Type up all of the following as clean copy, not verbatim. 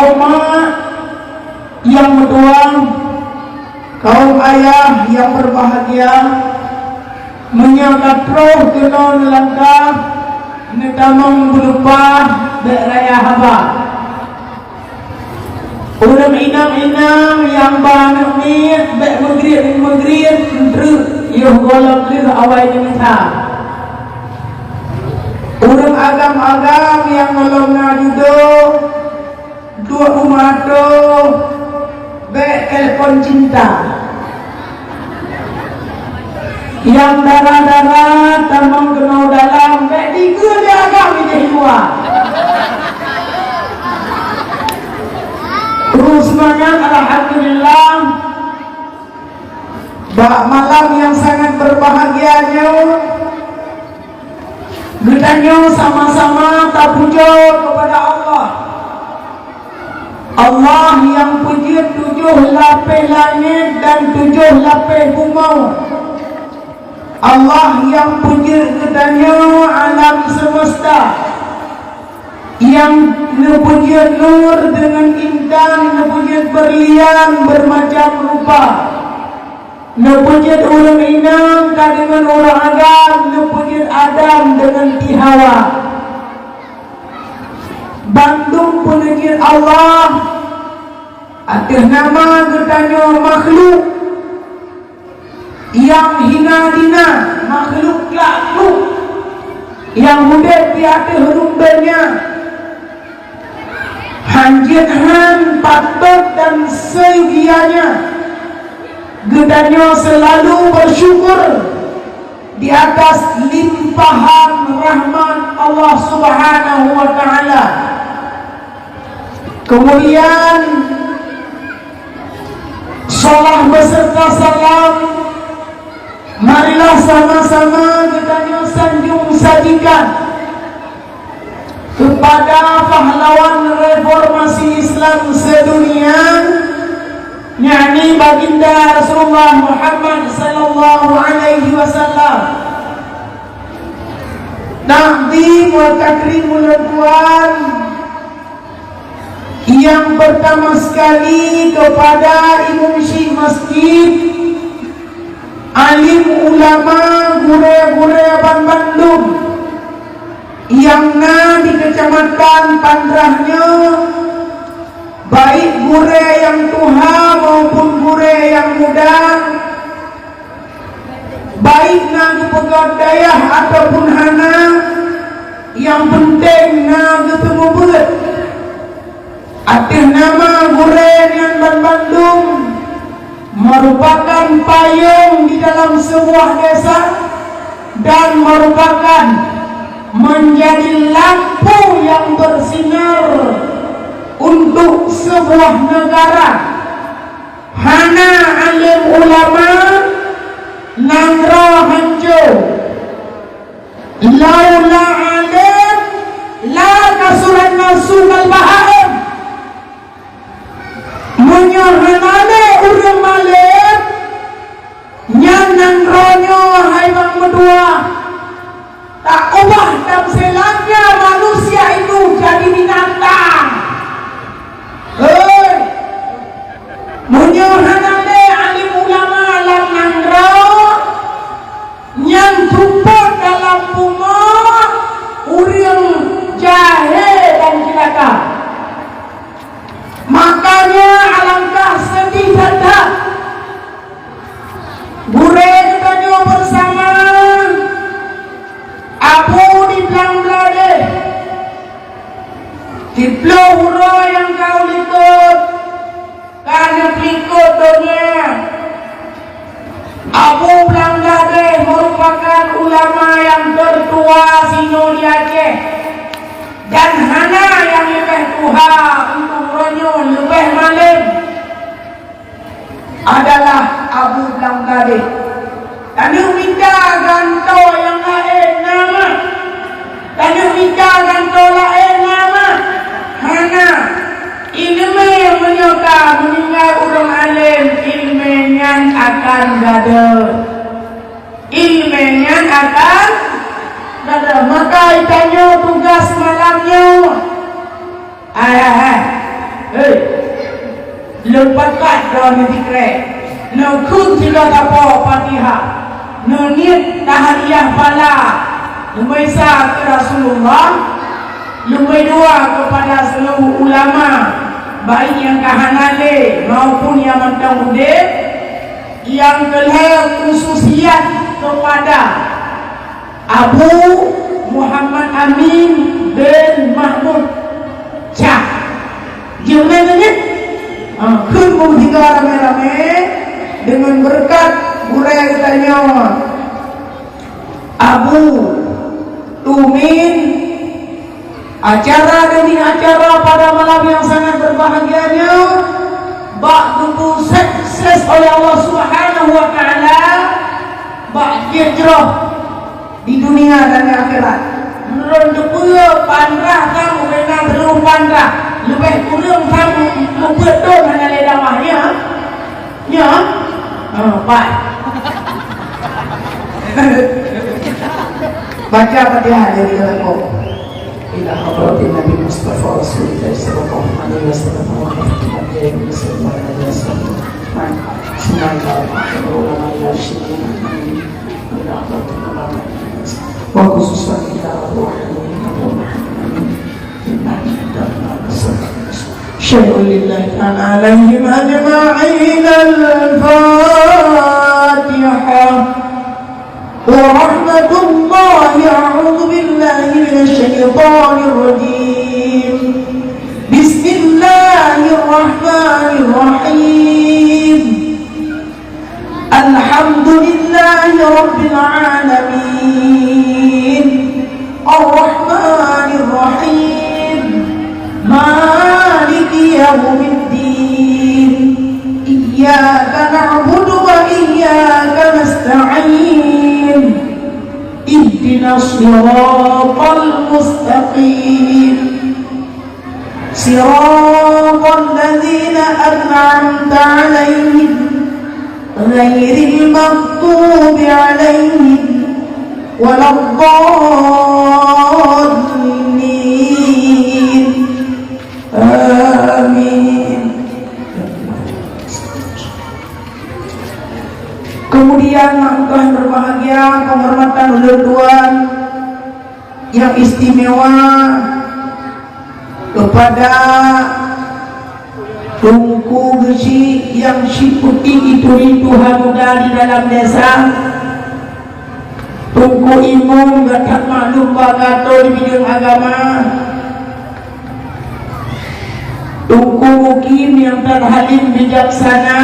kaum mak yang berdoa, kaum ayah yang berbahagia, menyakat roh kenon langkah netamang berupa beraya haba. Orang inam-inam yang banyak mit bek megrit terus yuh golong lir awal kita. Orang agam-agam yang nolong najudo dua umat do bek telepon cinta. Yang darah-darah tamang kenal dalam bek tiga dia agam ini dua. Terus semangat alhamdulillah. Bak malam yang sangat berbahagianya Gedanya sama-sama tak puja kepada Allah. Allah yang puji 7 lapis langit dan 7 lapis bumi. Allah yang puji gedanya alam semesta, yang memuji nur dengan intan, memuji berlian bermacam rupa, memuji orang inam dengan orang agam, memuji Adam dengan Tihawa. Bandung puji Allah atas nama gedanya makhluk yang hina dina, makhluk lakluk yang mudah tiada hurufnya, hanjithan patut dan segianya. Gedanya selalu bersyukur di atas limpahan rahmat Allah Subhanahu wa ta'ala. Kemudian salam beserta salam marilah sama-sama gedanya sanjung sajikan kepada pahlawan reformasi Islam sedunia, yakni baginda Rasulullah Muhammad sallallahu alaihi wasallam. Nabi wa takrimul tuan yang pertama sekali kepada imam syekh masjid, alim ulama gure-gure Bandung yang di kecamatan Pandrahnya, baik gure yang tua maupun gure yang muda, baik di pegadaiah ataupun hana, yang penting ketemu bulat. Atas nama Gurenian Bandung merupakan payung di dalam sebuah desa dan merupakan menjadi lampu yang bersinar untuk sebuah negara. Hana alim ulama nangra hancur, laula alim la kasuran nasu kal bahaim. Menyorhanane urang malim nyanang ronyo hai bang medua tak ubah dan selangnya manusia itu jadi binatang. Menyorhanane alim ulama alam nangro nyang tumpah dalam bunga urang jahe dan cilaka. Makanya alangkah sedih dan gure kita bersama Abu di Blanglade di Blauhuro yang kau likut karena ikut dunia. Abu Blanglade merupakan ulama yang tertua sino di Aceh, dan hana yang lebih tua untuk ronyo lebih malim adalah Abu Blanglade. Kami minta ganto yang lain nama, kami minta ganto lain nama. Hana ilmu menyoka meninggal urang alim, ilmunya akan gada, ilmunya akan gada. Maka itanya tugas malamnya lepas kat dah ni dikrek nak kun tiga tapo Fatihah nak niat tahliyah bala lumaisa ke Rasulullah lumai dua kepada seluruh ulama baik yang kahanale maupun yang mentang udip yang telah khususiat kepada Abu Muhammad Amin bin Mahmud Cah gimana ni? Kumpul tiga rame-rame dengan berkat burai katanya Abu Tumin acara demi acara pada malam yang sangat berbahagianya bak tubuh sukses oleh Allah Subhanahu wa taala bak hijrah di dunia dan di akhirat menurut dua pandrah kamu benar belum pandrah lebih kurang kamu membetul mana ledamahnya ya baik baca Fatihah dari dalam إلى حضرة النبي المصطفى رسول الله صلى الله عليه وسلم وخاتم الأنبياء صلى الله عليه وسلم بسم الله الرحمن الرحيم إلى حضرة النبي وخصوصا إلى روحانيين شيء لله تعالى عليهم أجمعين الفاتحة ورحمة الله أعوذ بالله من الشيطان الرجيم بسم الله الرحمن الرحيم الحمد لله رب العالمين الرحمن الرحيم مالك يوم الدين إياك نعبد وإياك نستعين اهدنا الصراط المستقيم صراط الذين أنعمت عليهم غير المغضوب عليهم ولا الضالين آمين. Kemudian yang berbahagia penghormatan ulul Tuan yang istimewa kepada Tungku Gesi yang si putih itu Tuhan muda di dalam desa Tungku Imam gatak maklum bagato di bidang agama Tungku Mukim yang terhalim bijaksana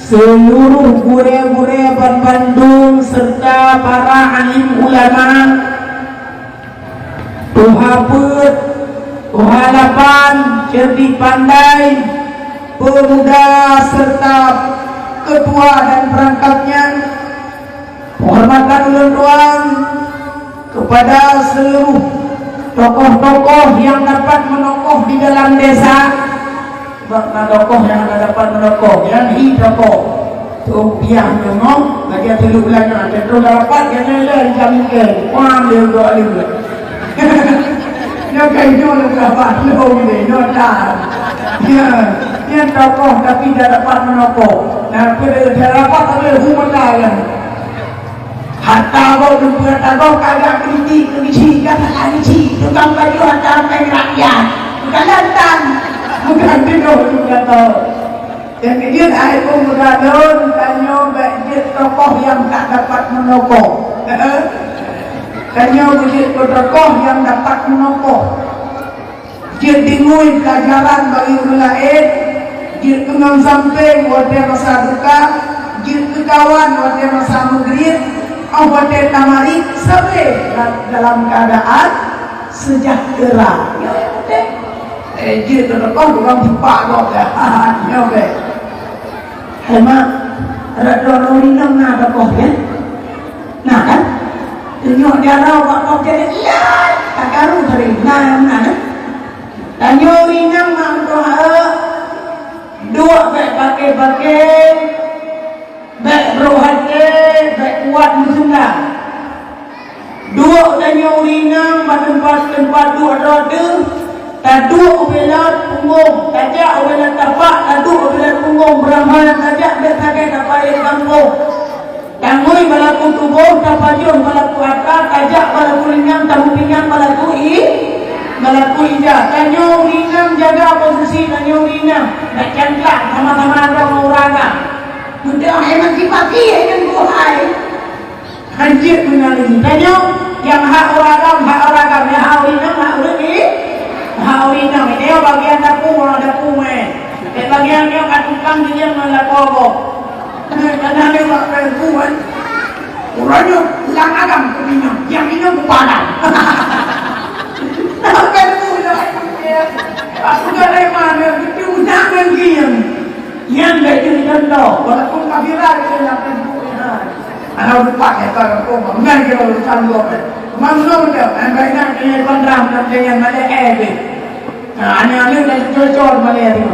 seluruh gure-gure Bandung serta para alim ulama tuhaput tuhalapan cerdik pandai pemuda serta ketua dan perangkatnya penghormatan ulun tuan kepada seluruh tokoh-tokoh yang dapat menokoh di dalam desa tokoh yang dapat menokoh yang tokoh rupiah ngomong aja teluk lana cenderung dapat yang lain jaminkan wang dia doa dia nak kayu nak dapat lo ni nota dia tokoh tapi tidak dapat menokoh nah pada dapat tapi hukumlah kan hatta kau dunia tahu kagak kritik kata kritik tukang baju hatta sampai rakyat bukan lantan bukan tidur juga tahu. Yang kemudian air pemuda daun kanyo bajit tokoh yang tak dapat menokoh. Kanyo bajit tokoh yang dapat menokoh. Jid dingui pelajaran bagi orang lain. Jid kengang samping wadah masa duka. Jid kekawan wadah masa mugrid. Wadah tamari sampai dalam keadaan sejahtera. Ya wadah. Dia terlepas orang jumpa kau dah. Ya okey. Hema ada orang minum nak tokoh ya. Nah kan? Tunjuk dia tahu kau jadi iya. Tak karu tadi. Nah kan? Dan yo minum nak tokoh. Dua pakai baik berohati, baik kuat musnah. Dua dan yo minum tempat dua roda. Tadu ubela punggung, tajak ubela tapak, kain kampung. Tangui balaku tubuh, tapajun balaku atas, tajak balaku ringan, tamu pinggang balaku ija. Tanyo ringan jaga posisi, tanyo ringan. Nak cantik sama-sama ada uraga. Mudah hemat dipaki, hemat buhai. Hancur mengalami. Tanyo yang hak uragam, yang hak urinam, hak urinam. Ini bagian dapur, bagian yang tukang dia melakukan. Karena dia buat perempuan orangnya lang agam ke minum, yang minum kepadan. Nak perempuan aku dah mana itu jangan diam yang betul dendam walaupun kafiran dia nak perempuan anak lupa ya kalau enggak kita urusan lupa mamnu dah anaknya dia kondram dan dengan mana anak-anak dah cocok mana dia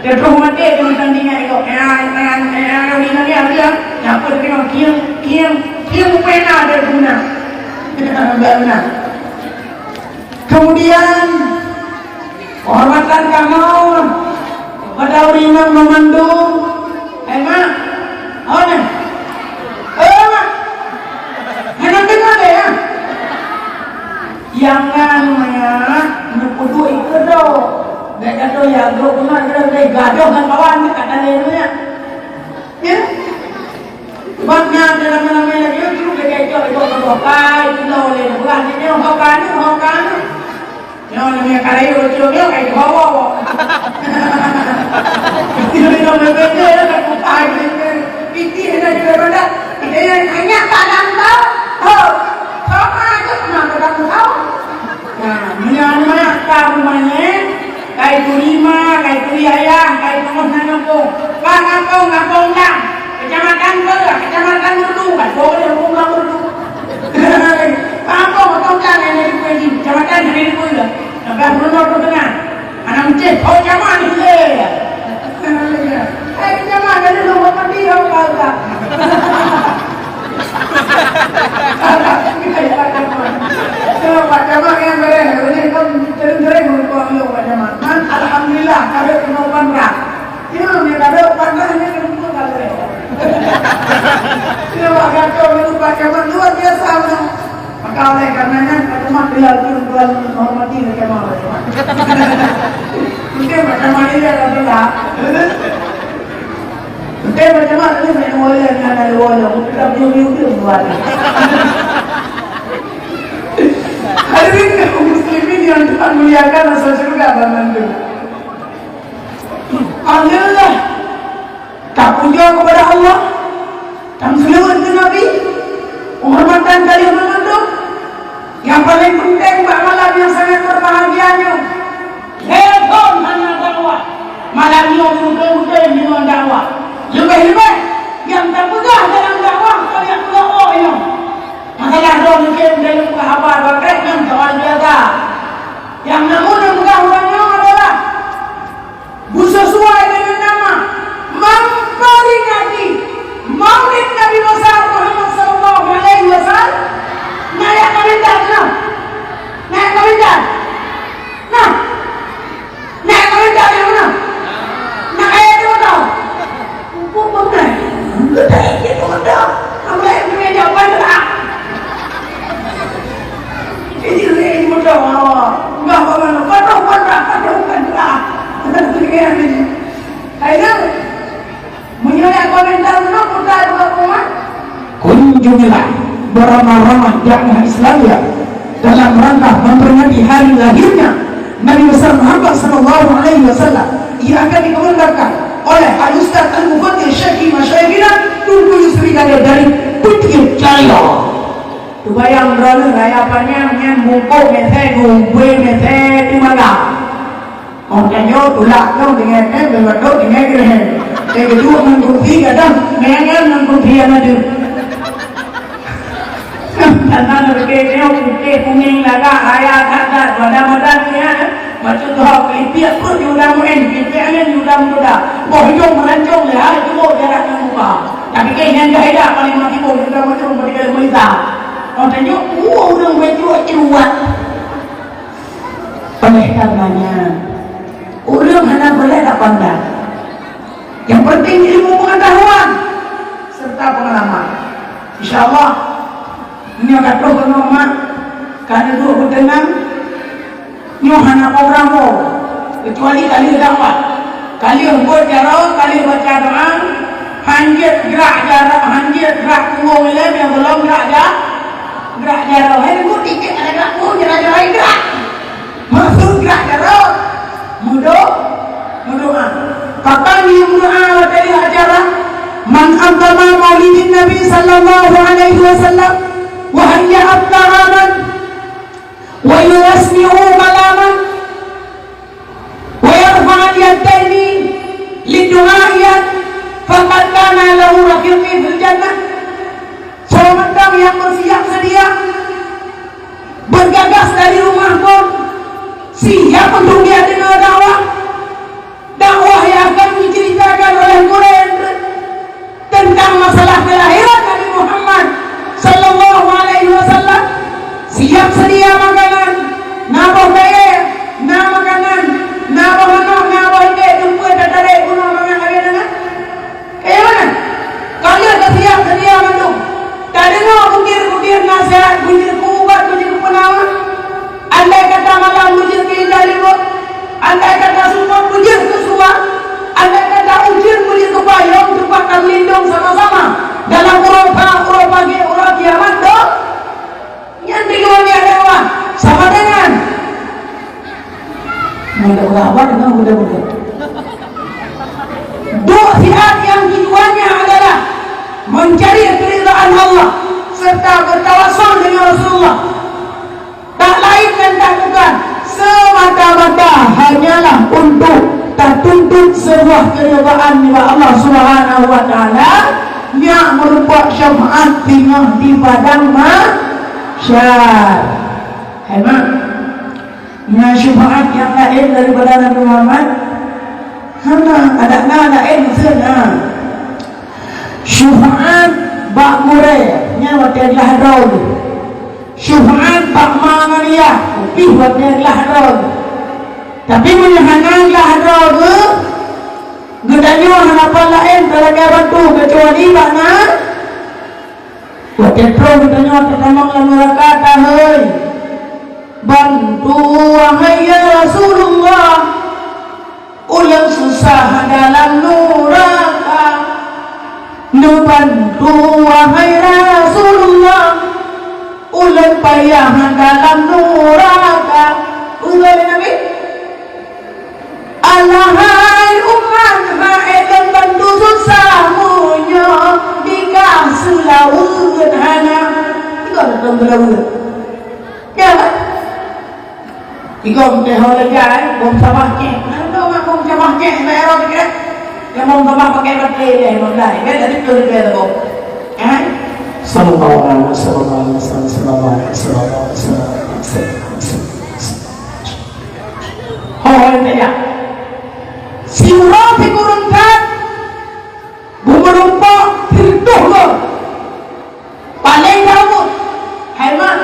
dia rumah dia tandingan itu ini dia apa dia kiam pena ada guna benar. Kemudian kehormatan kamu pada uringan memandung emak enak dengar deh ya yang namanya nukudu itu doh mereka tu ya grup mana kita gaduh dengan kawan kita kata dia ya sebabnya dalam namanya dia tu kita itu kai itu oleh bukan ini hokan yang namanya karya lucu dia kayak bawa itu namanya kan kai itu ada di mana dia hanya kadang tahu sama aja kadang tahu nah menyamanya karumannya kayak lima, kayak ayah, kayak pengurus kampung, kampung dah, kecamatan berah, kecamatan berdu, kan boleh rumah berdu, kampung atau dah yang di kuih, kecamatan yang di kuih lah, sampai berulang berulang, anak muncul, oh jamaah ni le, jamaah dari rumah mandi kau tak, jamaah yang bereh, ini kan sering berulang jamaah. Alhamdulillah kada kena panrah. Dia ni kada panrah ni kena kada. Dia agak kau pakai luar biasa tu. Maka oleh karenanya cuma beliau tuan menghormati mereka mahu. Mungkin macam mana dia adalah. Mungkin macam mana dia main bola dengan ada bola. Mungkin tak biu-biu buat. Hadirin kaum muslimin yang Tuhan muliakan asal surga bantu. Alhamdulillah tak puja kepada Allah dan selawat ke Nabi penghormatan kalian membantu yang paling penting malam yang sangat berbahagianya hebat hanya dakwah malam yang mudah-mudah dengan dakwah lebih-lebih yang terpuja dalam dakwah kalian dakwah ini masalah doa mungkin dalam kabar bakat yang soal biasa yang namun yang mudah-mudahnya adalah sesuai dengan nama memperingati Maulid Nabi Muhammad sallallahu alaihi wasallam. Naya kalendah nah. Naya kalendah yang mana? Nak ayat itu tahu? Bukan benar. Kita itu benar. Kamu yang punya jawaban tak? Ini betul. Enggak apa-apa. Betul. Ayo, menyuai komentar mana putar rumah? Kunjungilah beramah-ramah dakwah Islamiyah dalam rangka memperingati hari lahirnya Nabi besar Muhammad sallallahu alaihi wasallam yang akan dikemukakan oleh Al-Ustaz Al-Mufaddil Syekh Masyayikhina Tunku Yusri dari Bukit Jaya. Tu bayang berlalu rayapannya dengan bungkuk mesej, gumpe mesej di mana? Maknanya tulak kau dengan berwaduk dengan gerhen. Yang kedua mengkunci kadang mengenal mengkunci yang ada. Karena berkaitan putih kuning laga raya kata wadah-wadah ni macam tu hak kelipia pun diudah main kelipia ni diudah muda. Bohong merancung lah itu boh jarak muka. Tapi kayaknya jahida paling mati boh diudah macam mereka Malaysia. Maknanya orang berjuang cuat. Oleh karenanya orang hanya boleh tak pandang. Yang penting ilmu pengetahuan. serta pengalaman. InsyaAllah ini akan terus bernormal karena dua bertenang nyuhana programo kecuali kali dakwah, kali buat jarau, kali baca doa, hanjir gerak jarau, hanjir gerak tunggu wilayah yang belum gerak jarau. Ini bu tiket ada gerak bu jarau gerak, masuk gerak jarau, mudah. Kapan doa dari ajaran man aqama maulidin Nabi sallallahu alaihi wasallam wa hayya ta'aman wa yasmi'u kalaman wa yarfa'u yadaini lidu'a'iyat faqad kana lahu rafiqun fil jannah. Seorang yang bersiap sedia bergagas dari rumah pun siap untuk dia dengar dakwah yang akan diceritakan oleh Quran tentang masalah kelahiran Nabi Muhammad sallallahu alaihi wasallam. Siap sedia makanan, nabah kaya, na makanan, nabah manok, nabah ide, jumpa dadare guna orang kaya dengan. Mana? Kalian dah siap sedia mandung. Tak dengar bukir nasihat, bukir kubat, bukir penawar. Andai kata malam bukir keindah libur, andai kata semua bukir kesuat, andai kata ujir bukir kepayung, tempatkan lindung sama-sama dalam urut pagi, urut kiamat dong. Yang di luar dia dewa sama dengan mudah-mudahan dengan mudah-mudahan dua syiar yang tujuannya adalah mencari keridhaan Allah serta bertawassul dengan Rasulullah. Tak lain dan tak bukan semata-mata hanyalah untuk tertuntut sebuah keridhaan kepada Allah Subhanahu wa taala yang merupakan syafaat tinggal di padang mahsyar. Hemat. Yang syafaat yang lain daripada Nabi Muhammad ada lain maksudnya. Syafaat bak murai nya waktu lahraud. Syafaat bak manganiyah pi waktu lahraud. Tapi menyahanang lahraud gedanyo harapan lain talaga bantu kecuali bakna waktu pro gedanyo tertamang lan neraka tahai bantu wahai ya Rasulullah ulang susah dalam neraka. Bantu wahai Rasulullah ulang payah dalam neraka. Ulang Nabi alahai umat hai dan bantu susah munyo dikasih laut hana tiga dalam laut ya kan tiga teh holegai bom sabah ke ando mak bom sabah ke daerah dikira yang bom sabah pakai baterai dia mondai kan jadi tu dia tu kan sallallahu alaihi wasallam holegai ya siurah fikurunkan bumerumpak hirduh lo paling kamu hemat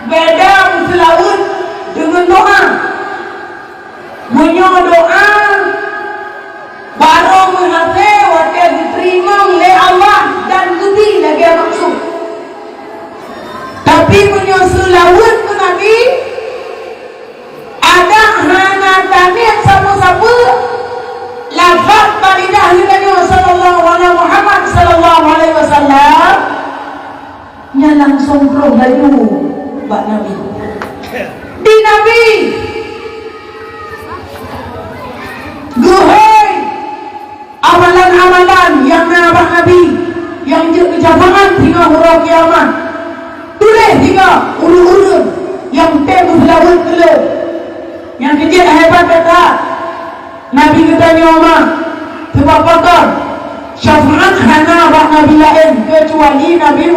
beda muselaut dengan doa munyo doa baru menghati wakil diterima oleh Allah dan gudi lagi maksud. Tapi munyo selawat ke Nabi ada hana tanit sapu-sapu lafaz balidah Nabi sallallahu alaihi Muhammad sallallahu alaihi wasallam nya langsung pro laju bak Nabi di Nabi guhai amalan-amalan yang nabah Nabi yang kejapangan hingga huruf kiamat tulis hingga ulu-ulu yang tebus lawut kelep yang kecil hebat kata Nabi kita nyoma sebab pakar syafaat hana bak Nabi lain kecuali Nabi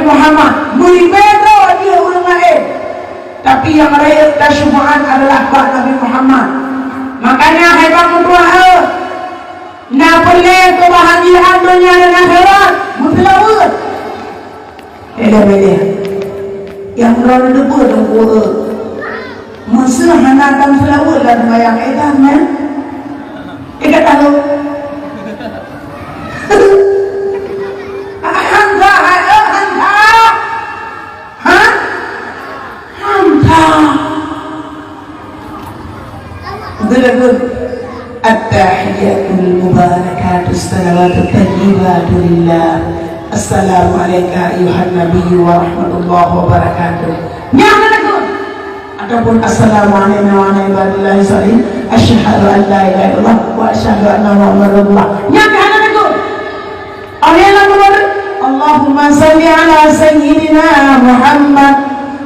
Muhammad mulibeda dia orang lain tapi yang rakyat syafaat adalah bak Nabi Muhammad. Makanya hebat berdoa nak boleh kebahagiaan dunia dan akhirat mutlak beda-beda yang orang debu dan kuat masa hanakan selawat dan bayang edan kita tahu Betul. At-tahiyatul mubarakatus salawatut tayyibatu lillah. Assalamualaikum ayuhan nabiyyu wa rahmatullahi wa barakatuh. Nyana lagu. Ataupun assalamualaikum wa rahmatullahi wa barakatuh. Asyhadu an la ilaha illallah wa asyhadu anna muhammadar rasulullah. Nyana lagu. Ayat nomor Allahumma salli ala sayyidina Muhammad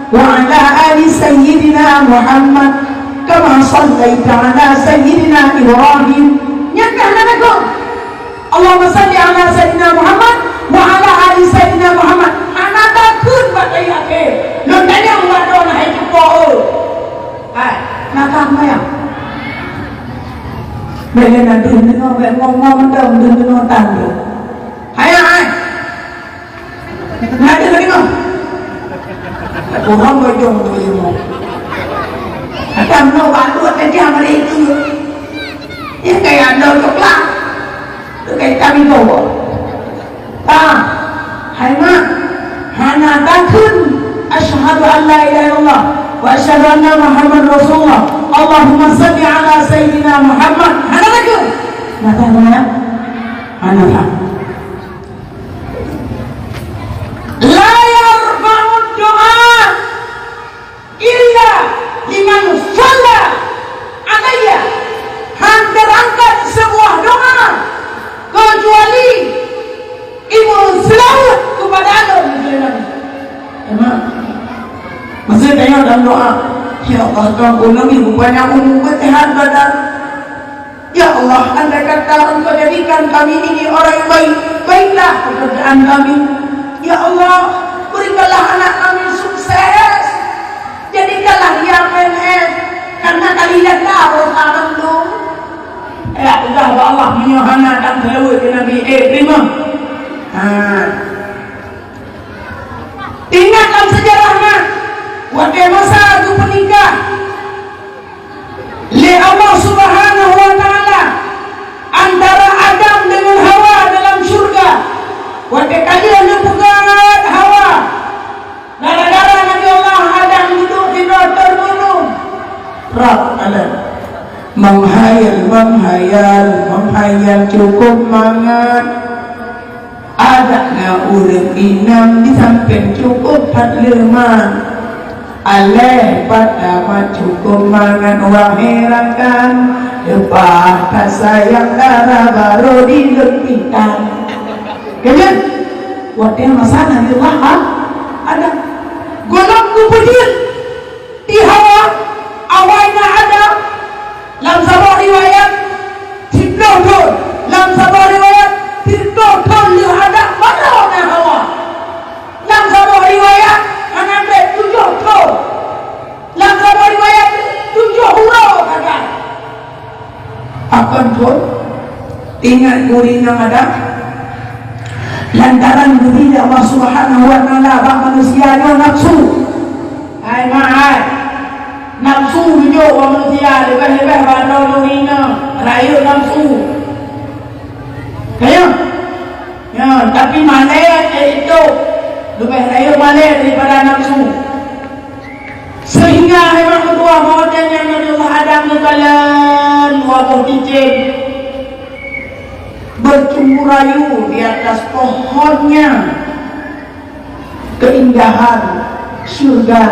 wa ala ali sayyidina Muhammad kama sallaita ala sayyidina Ibrahim. Nyakahna lagu. Allahumma salli ala sayyidina Muhammad wa ala ali sayyidina Muhammad. Anak takut pada yake. Lo tanya Allah dona hai cupo. Hai, nakah maya. Bele nanti ngomong ngomong tangga. Hai. Nanti lagi mau. Orang bojong tu semua. Ada mau bantu kerja mereka. Yang kayak anda coklat, kayak kami bawa. Hai mak, hana takun. Asyhadu an la ilaha illallah wa asyhadu anna Muhammad Rasulullah. Allahumma salli ala sayyidina Muhammad. Hana takun. Nata mana? Hana tak. La yarfa'u doa illa liman shalla alayya. Terangkat sebuah doa kecuali ibu selawat kepada Allah. Emang masih tanya dalam doa, ya Allah kau nabi banyak umat badan. Ya Allah, andai kata Engkau jadikan kami ini orang yang baik, baiklah pekerjaan kami. Ya Allah, berikanlah anak kami sukses. Jadikanlah dia PNS, karena kalian tahu sekarang tu. Ya Allah, Allah menyohana dan terlalu ke Nabi terima. Ingatkan sejarahnya. Waktu masa itu menikah, li Allah Subhanahu wa Ta'ala antara Adam dengan Hawa dalam surga. Waktu kalian dipegang Hawa, gara-gara Nabi Allah Adam duduk di terbunuh. Rab alam menghayal cukup mangat. Adaknya urip inam di samping cukup pat leman. Aleh pada cukup mangan wahirakan. Lepas kasayang darah baru dilempikan. Kalian waktu yang masalah di Allah ada golong kupedil di Hawa awalnya ada dalam sebuah riwayat tidodol dalam sebuah riwayat tidodol di ada mana Hawa dalam sebuah riwayat anak 7 tahun dalam sebuah riwayat 7 huruf kata akan pun ingat kuring yang ada lantaran berbeda Allah Subhanahu wa Ta'ala bang manusianya nafsu. Hai mahal nafsu hidup manusia lebih-lebih pada dunia rayu nafsu. Kayak ya, tapi malah itu lebih rayu malah daripada nafsu. Sehingga memang kedua bahwasanya Nabi Allah Adam kalian waktu dicip bercumbu rayu di atas pohonnya keindahan surga.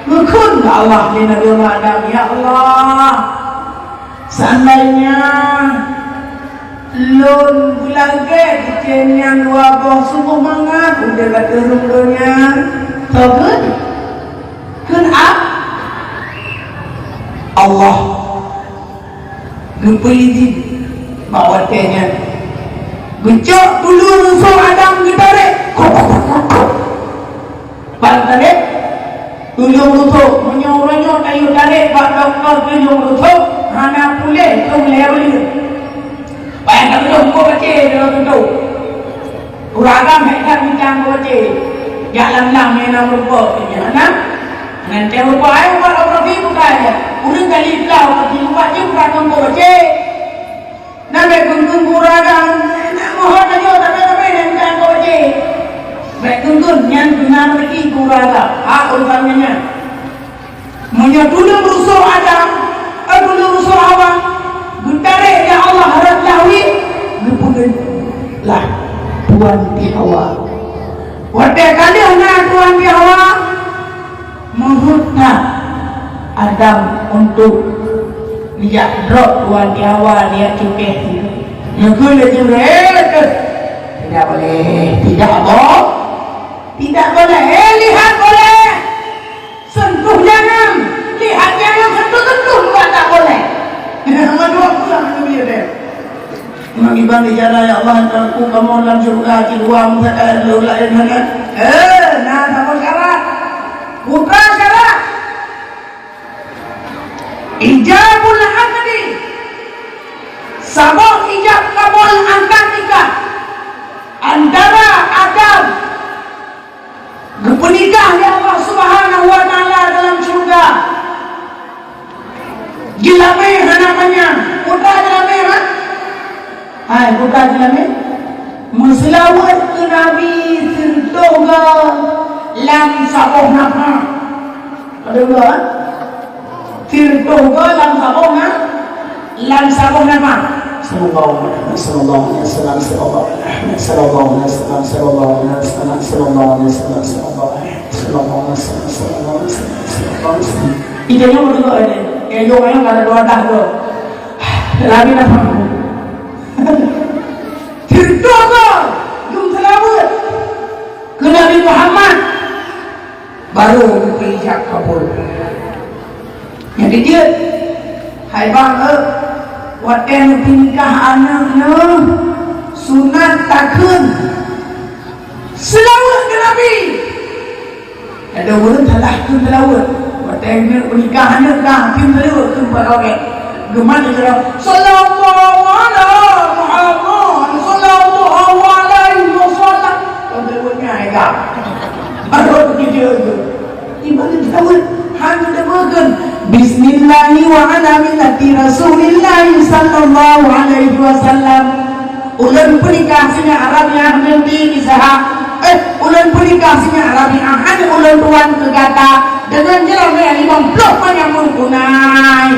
Mukun Allah di Nabi Allah Adam, ya Allah, seandainya lun bulangke kecenian wabah sungguh mangat udah kata rumdonya takut kun Allah ngepilih bawatnya gecok dulu rusuh Adam ditarik tarik tunjuk rusuh menyuruh kayu tarik pak doktor tunjuk rusuh hana pulih tu melewali bayang tak tahu kau baca dalam tentu uragam mereka bincang kau baca jalan-jalan yang berupa nanti berupa air otografi bukan aja urang kali belah otografi bukan je bukan kau baca nabi kungkung uragam mohon aja tapi nanti kau baca baik kungkung yang benar lagi uragam urusannya punya dulu rusuh Adam dulu rusuh tuan ti hawa. Wate kali na tuan ti hawa menghutang Adam untuk dia drop tuan ti hawa dia cukeh. Ngule jurek. Tidak boleh, tidak boleh. Tidak boleh, lihat boleh. Sentuh jangan, lihat jangan, sentuh tak boleh. Dua pulang itu dia deh. Mengibar di jalan ya Allah, aku kamu dalam surga jiwa muda lula yang mana? Nah sama syarat, buka syarat. Ijabul akadi, sabuk ijab kabul angkat nikah antara Adam berpenikah di Allah Subhanahu wa Ta'ala dalam surga. Jilame namanya, putra jilame kan? Hai, putra jilame. Muslawat ke Nabi sirtoga lam saboh napa. Ada dua kan? Sirtoga lam saboh napa. Sallallahu alaihi wasallam. Idenya mau juga ini. Yang ada dua tahun. Lagi nak mampu. Tirtoga, jom selawat ke Nabi Muhammad. Baru berijak kabul. Jadi dia, hai bang, waten pinikah anaknya sunat takun. Selawat ke Nabi. Ada orang telah tu selawat. Waten pinikah anak dah tim selawat tu berorang. Gemar dia sallallahu alaihi Muhammad sallallahu alaihi wasallam. Kontrolnya agak. Baru begitu tu. Ibadah selawat hanya demakan. Bismillahi wa ala millati Rasulillah sallallahu alaihi wasallam. Ulan pernikah sini Arab yang nanti isaha. Ulan pernikah sini Arab yang hanya ulan tuan kegata dengan jalan yang 50 banyak menggunai.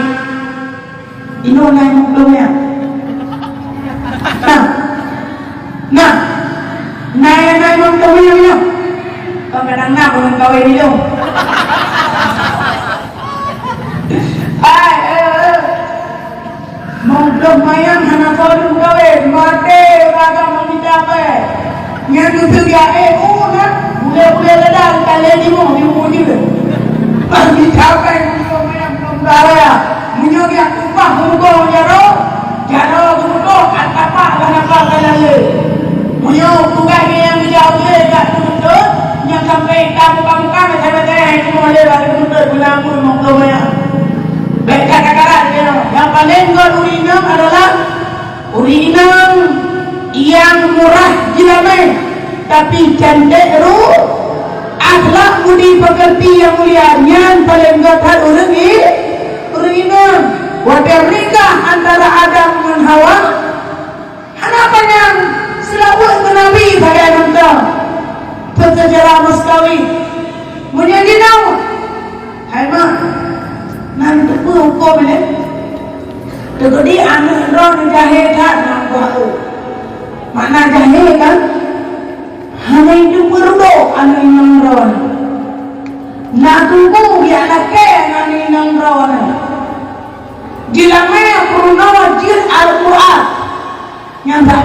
Ino na yung plumya. Naya na yung plumya niyo. Pagkadang na kung ang gawin niyo. Mungkin mayang hanapon yung gawin. Mate, raga mamitape. Ngayon yung pilya, na. Ule ladang, taleni mo, yung mujib. Mamitape, yung mayang plumya. Munyogi aku pah mungo jaro mungo atapa kenapa kalaye munyo tugas yang dijauh kat tuntut yang sampai kamu bangkang saya itu boleh bagi tuntut gunamu monggonya baik kata-kata yang paling urinam adalah urinam yang murah jilame tapi cantik akhlak budi pekerti yang mulia yang paling gatal orang ini wadah nikah antara Adam dan Hawa. Kenapa yang selawat ke Nabi saya nonton sejarah Maskawi menjadi tahu hai mak nanti pun hukum ni jadi anak roh jahil tak nak buat mana jahil kan hanya itu perlu anak yang roh nak tunggu dia anak ke anak yang roh Jilamnya pernah wajib Al-Quran nyata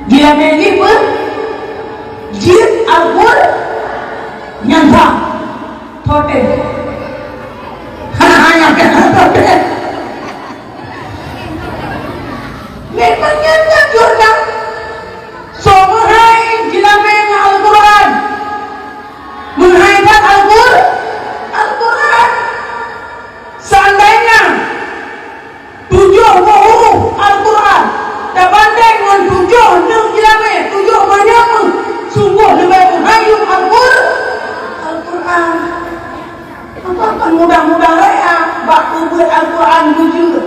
jilamnya ini pun jid Al-Quran nyata total hanya kena total memang nyata juga semua jilamnya Al-Quran menghaibat Al-Quran seandainya 7 huruf Al-Quran dan banding dengan 7 jilame 7 banyak sungguh lebih menghayut Al-Quran apa akan mudah-mudah raya bakal buat Al-Quran jujur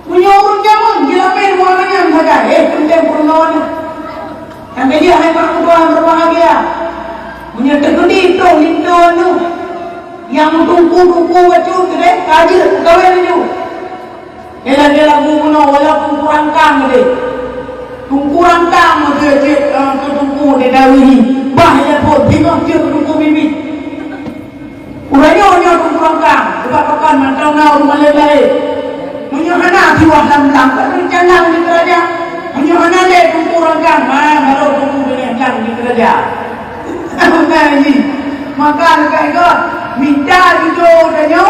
menyuruh jaman jilame warnanya saja penting perlawan yang dia hebat Tuhan berbahagia menyatakan itu yang tungku wajib gede kaji kawin itu. Ela lagu kuno walaupun kurang kang gede. Tungkurang kamu je tungku de dawi bahaya pun tengok je tungku bibit. Uranya tungkurang kam sebab pakan matang ngau rumah lelai. Menyahana jiwa lam-lam kan jalan di kerajaan. Menyahana le tungkurang kam baru tungku dengan jalan di kerajaan. Nah ini maka mereka minta itu danyo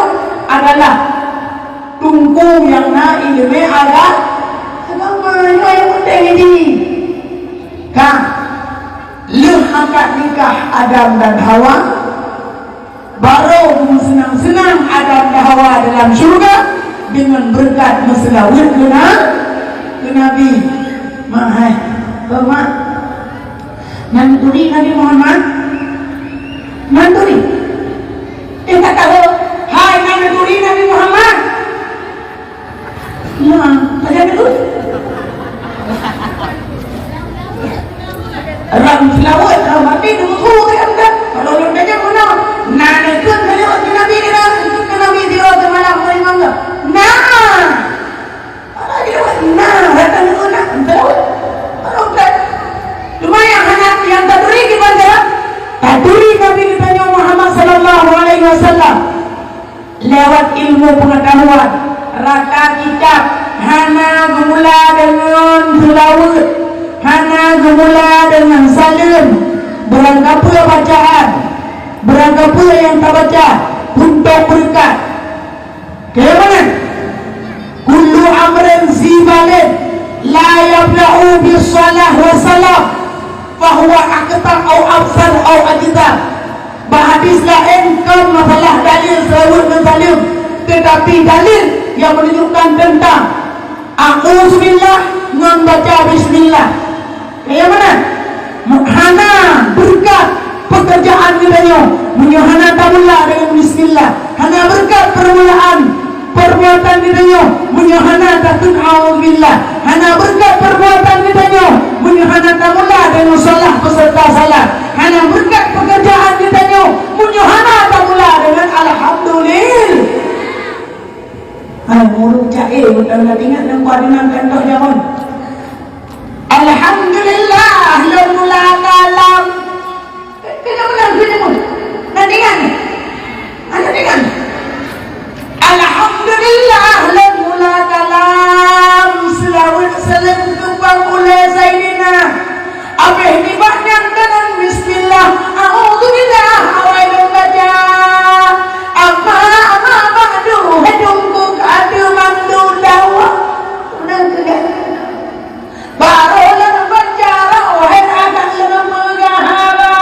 adalah tungku yang na ilmu ada. Mana yang penting ini? Kang, akad nikah Adam dan Hawa, baru senang-senang Adam dan Hawa dalam syurga dengan berkat meselawat ke Nabi. Mahai, hormat. Nanturi Nabi Muhammad, nanturi. Kita tahu, hai nanturi Nabi Muhammad. Ya, ada betul. Ram selawat, mati dulu kan kan. Kalau lembanya mana? Nana kan selawat ke Nabi dia, ke Nabi dia ke malam malam enggak. Nah, ada dia nah, datang dulu nak selawat. Kalau kan, cuma yang taduri gimana? Taduri Nabi kita Muhammad Sallallahu Alaihi Wasallam lewat ilmu pengetahuan, rata kitab, hana gemula dengan selawat. Hana gemula dengan salim, berangkapa bacaan, berangkapa yang tak baca untuk berkat. Bagaimana? Kullu amrin zibalin la yabla'u bisalah wa salam fahuwa aktar au absar au ajizah. Bahadis lain kau masalah dalil selawat dan salim, tetapi dalil yang menunjukkan tentang a'udzubillah membaca bismillah. Bagaimana? Hana berkat pekerjaan kita menyuhana tamulah dengan bismillah. Hana berkat permulaan perbuatan kita menyuhana takut a'udzubillah. Hana berkat perbuatan kita menyuhana tamulah dengan salah beserta salah. Hana berkat pekerjaan kita menyuhana tamulah dengan alhamdulillah. Hai mulut cair bukan ingat dan kuadinam kantor jangan. Alhamdulillah lamula kalam. Kenapa nanti kan? Alhamdulillah lamula kalam. Selawat salam tumpang oleh Sayyidina Abih dibanyak dengan bismillah. A'udzubillah awal baca. Apa ba'du hidungku kadu mandu dawa. Udah kegan. Barulah berbicara wahai akan lemegahara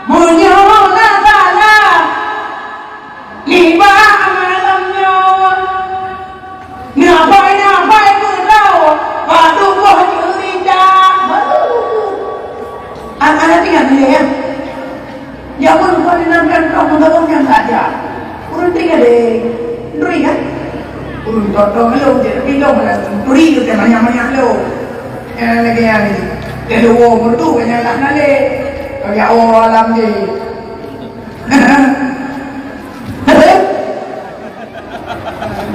munyona bala lima malamnya ngapai berau padu boh cerita anak-anak tinggal dia ya jangan lupa dinamakan kamu yang tak ada urun tinggal deh duri kan urun totong lo jadi pindah mana duri itu banyak-banyak lo lagi yang ini dia luar merdu banyak tak nale kayak orang je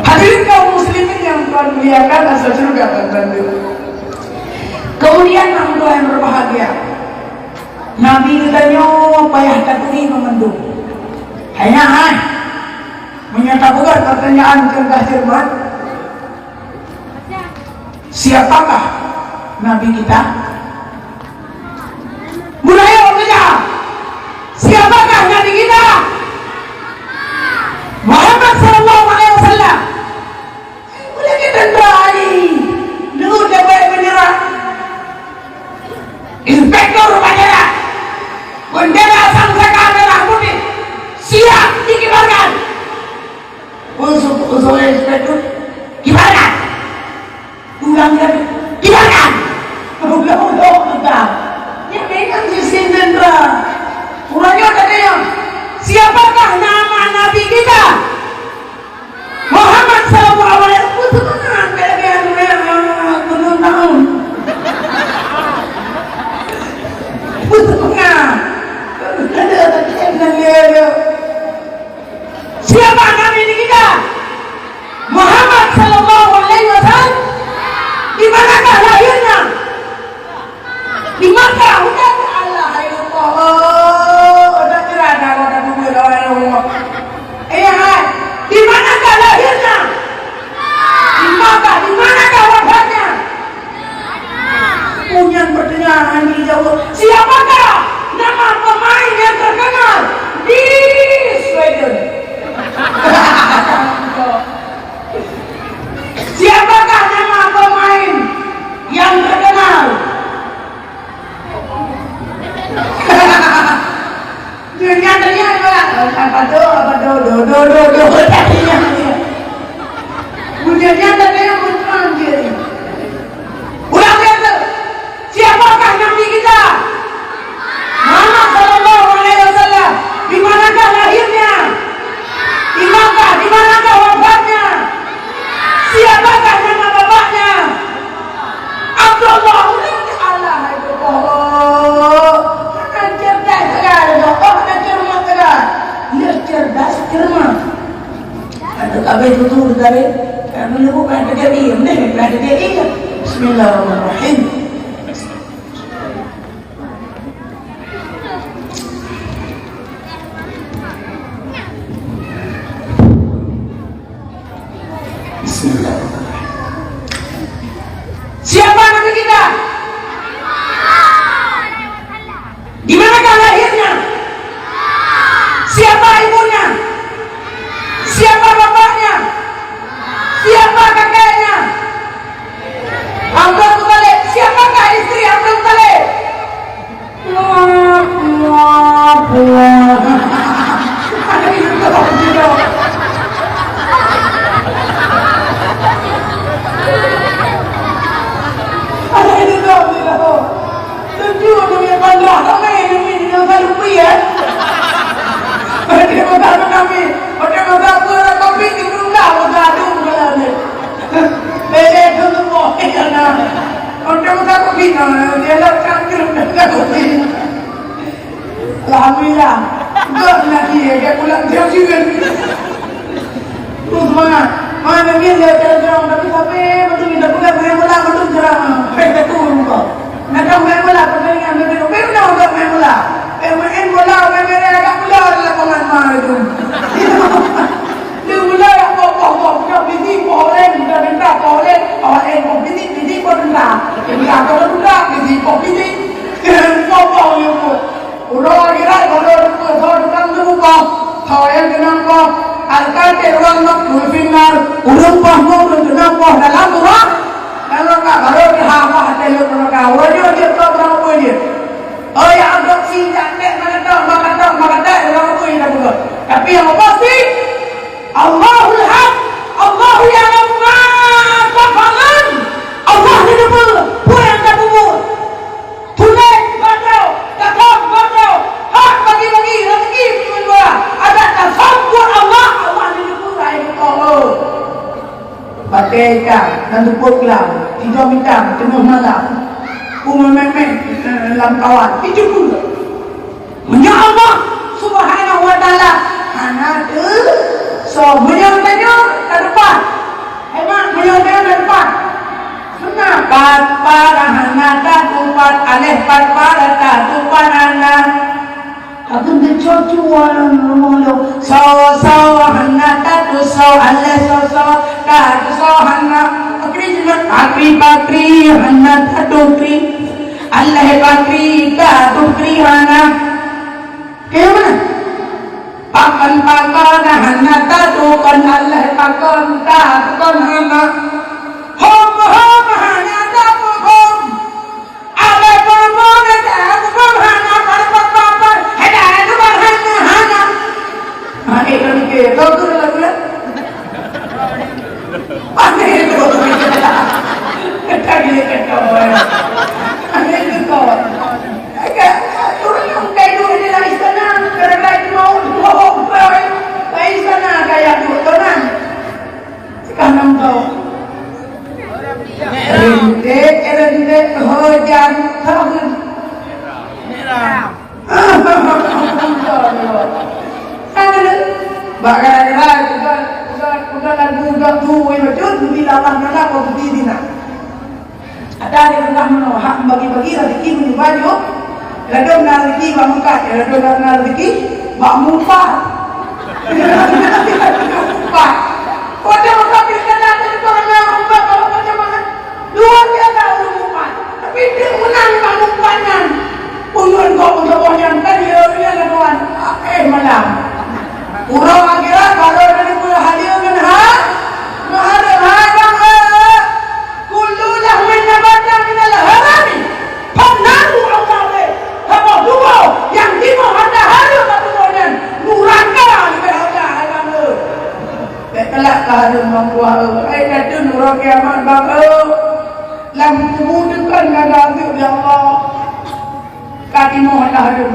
hadirin kaum muslimin yang Tuhan muliakan asal surga bantu. Kemudian doa yang berbahagia Nabi katanya payah taturi memendung hai menyatakan pertanyaan cerdas-cermat siapakah Nabi kita? Mulai orangnya siapakah Nabi kita? Muhammad Sallallahu Alaihi Wasallam. Mulai kita berani dulu dapat menyerah inspektor bandara bendera sangsaka merah putih siap dikibarkan usul inspektor kibarkan ulang lagi kibarkan ulang ya memang sistem tentara urangnya katanya siapakah nama Nabi kita Muhammad Sallallahu Alaihi Wasallam tenang tahun siapa Nabi kita Muhammad Sallallahu Alaihi Wasallam di manakah lahirnya cermat. Ada kabeh tutur dari kami lupa ada dia ni, ada dia. Bismillahirrahmanirrahim. Siapa nabi kita? Di manakah lahirnya? Siapa ibunya? Siapa bapaknya? Siapa kakeknya? Abdul Muthalib. Siapakah istri Abdul Muthalib? Ada itu tak juga. Tujuh dunia bandar kami ini dengan rupiah. Dia mengatakan kami, dia mengatakan kami di rumah mengadu berani. Beda itu semua. Dia mengatakan bina, dia lakukan kerja kami. Alhamdulillah, tak nanti dia pulang jauh juga. Terus mana dia cerang tapi sampai macam ni dah pulang saya pulang betul cerang. Saya turun kau. Nak main bola, pertandingan main bola, main bola. Main bola, agak bola dalam pemain itu. Dia bola yang pokok, dia busy polen, dia minta polen, polen busy polen dah. Dia kalau buka busy busy. Pokok yang pun. Udah kira kalau kan lupa, kau yang kenapa? Alkatel orang nak berfirman, urung pahmu urung kenapa dalam urang. Kalau tak kalau dihamah telur kau, dia tak berapa dia. Oh ya agak sih jangan maka tak orang apa yang dah. Tapi yang pasti Allahul Haq, Allah yang Maha. Allah ni apa? Bukan tak buat. Tulis baca, takam baca, hak bagi rezeki berdua. Ada tasawwur Allah ni apa? Allah. Pakai ikan dan tupuk gelam, tidur minta tengah malam, memek dalam kawan, itu pun. Ya Allah Subhanahu Wa Taala, anak tu, so menyertanya ke depan, emang menyertanya ke depan. Senang, pat pada anak tupat, aleh pat pada tupat anak. Aku dicocuan mulu, so anak tu so aleh so dah so anak. Akri bakri anak tukri, aleh bakri tukri anak. Kaya mana? Pakan anak tukan aleh pakan tukon anak. Hom anak tukum, aleh pakan tukon anak. Papan ada tukon anak. Ini kan kita tu lagu ya. Aneh itu. Kita gila kita. Aneh itu. Agak orang yang kayak dulu di dalam istana, kerana itu mau baik istana kayak dulu kan. Sekarang kau. Erinde, hujan, tahun. Merah. Bukan lagu tu yang betul di dalam mana kau berdiri di mana. Ada yang rendah menohak bagi-bagi rezeki punya baju. Ada yang rezeki bak muka, ada yang rezeki bak muka. Muka. Kau ada muka pilkada ada orang yang muka kalau macam mana? Luar biasa orang muka. Tapi dia menang bak mukanya. Punun kau untuk orang tadi dia lakukan. Malam. Urang akhirat kalau ada punya hadiah kan kullulah min nabata min al-harami panahu awale haba dua yang timur ada haru kemudian nuraka lebih ada alamu kelak ada mampu itu nuraka kiamat bang lam kemudian ada ambil ya Allah kaki mohon haru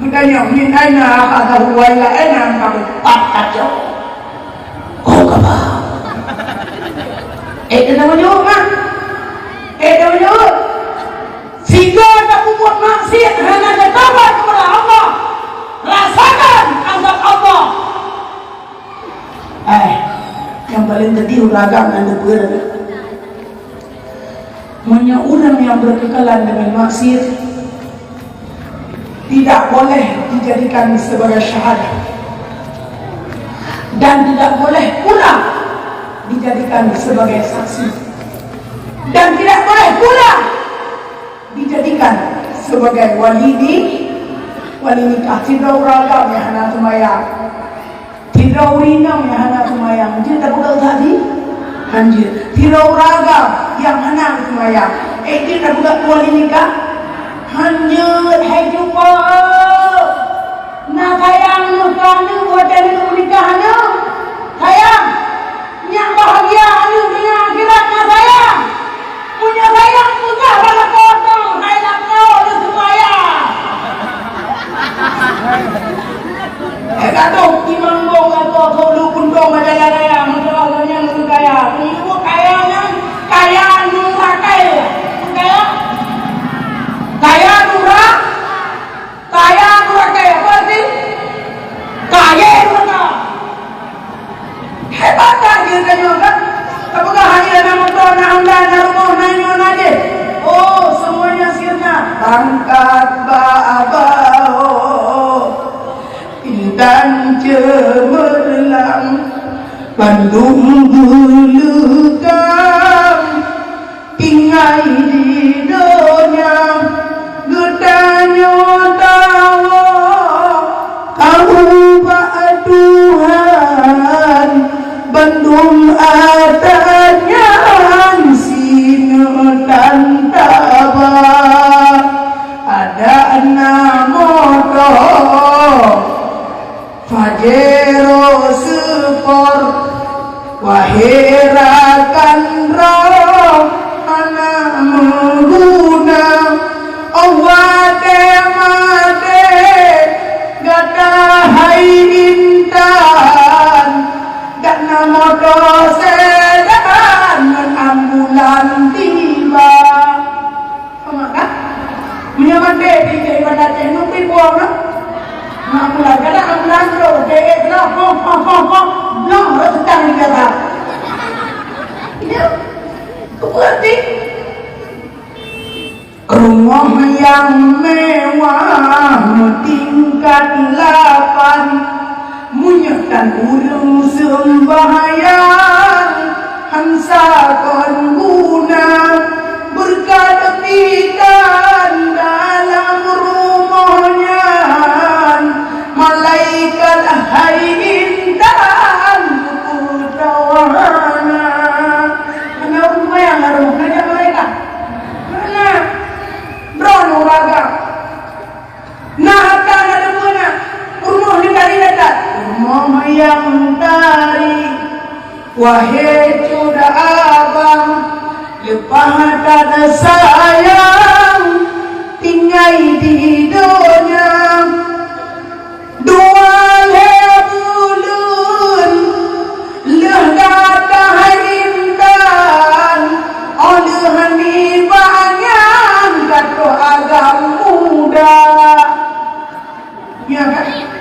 budaya min aina akhadahu wa ila aina kamu patajo oh kaba kita menyuruh kan kita menyuruh sehingga tak membuat maksiat hanya bertobat kepada Allah rasakan azab Allah paling tadi uragam anda ber. Punya orang yang berkekalan dengan maksiat tidak boleh dijadikan sebagai syahadah dan tidak boleh pula dijadikan sebagai saksi dan tidak boleh pula dijadikan sebagai wali nikah. Tidak uragam yang hana tumayang, tidak urinam yang hana tumayang. Jadi tak boleh tadi anjir. Tidak uragam yang hana tumayang. Dia tak boleh wali nikah. Hanyut hai jumpa. Nak sayang nukanu buat jadi nikahannya. Sayang, yang bahagia anu dunia akhirat nak sayang. Punya sayang punya bala potong, sayang kau ada semaya. Kata timang bong kata kau lu pundong majalah raya, masalahnya lu kaya. Lu kayanya kaya nurah kaya. Kaya? Kaya nurah? Kaya nurah kaya apa sih? Kaya nurah. Hebat kan kita juga? Apakah hanya ada motor, nak Honda, nak rumah, nak nyon aja? Oh, semuanya sirna. Angkat ba'abao intan cemerlang Bandung bulukam tinggai di dunia gedanya tawa kau pak Tuhan Bandung adanya sinu dan taba ada namoto Fajero Sport wahirakan roh anak mengguna awade made gata hai intan gana motor sedan ambulan tiba maka menyamate di ibadat yang nupi buang ambulan kada ambulan ro de na pom no sedang dikata ya berarti rumah yang mewah tingkat 8 munyakan urung sembahyang hansa kon guna berkadetikan dalam rumahnya malaikat hai intan putawana mana rumah yang rumah kerja malaikat mana drone uraga nah akan ada mana rumah ni dari dekat rumah yang dari wahai cuda abang lepas tak sayang tinggal di dunia dua lebulun leh gata harindan oleh hani banyak gato agamu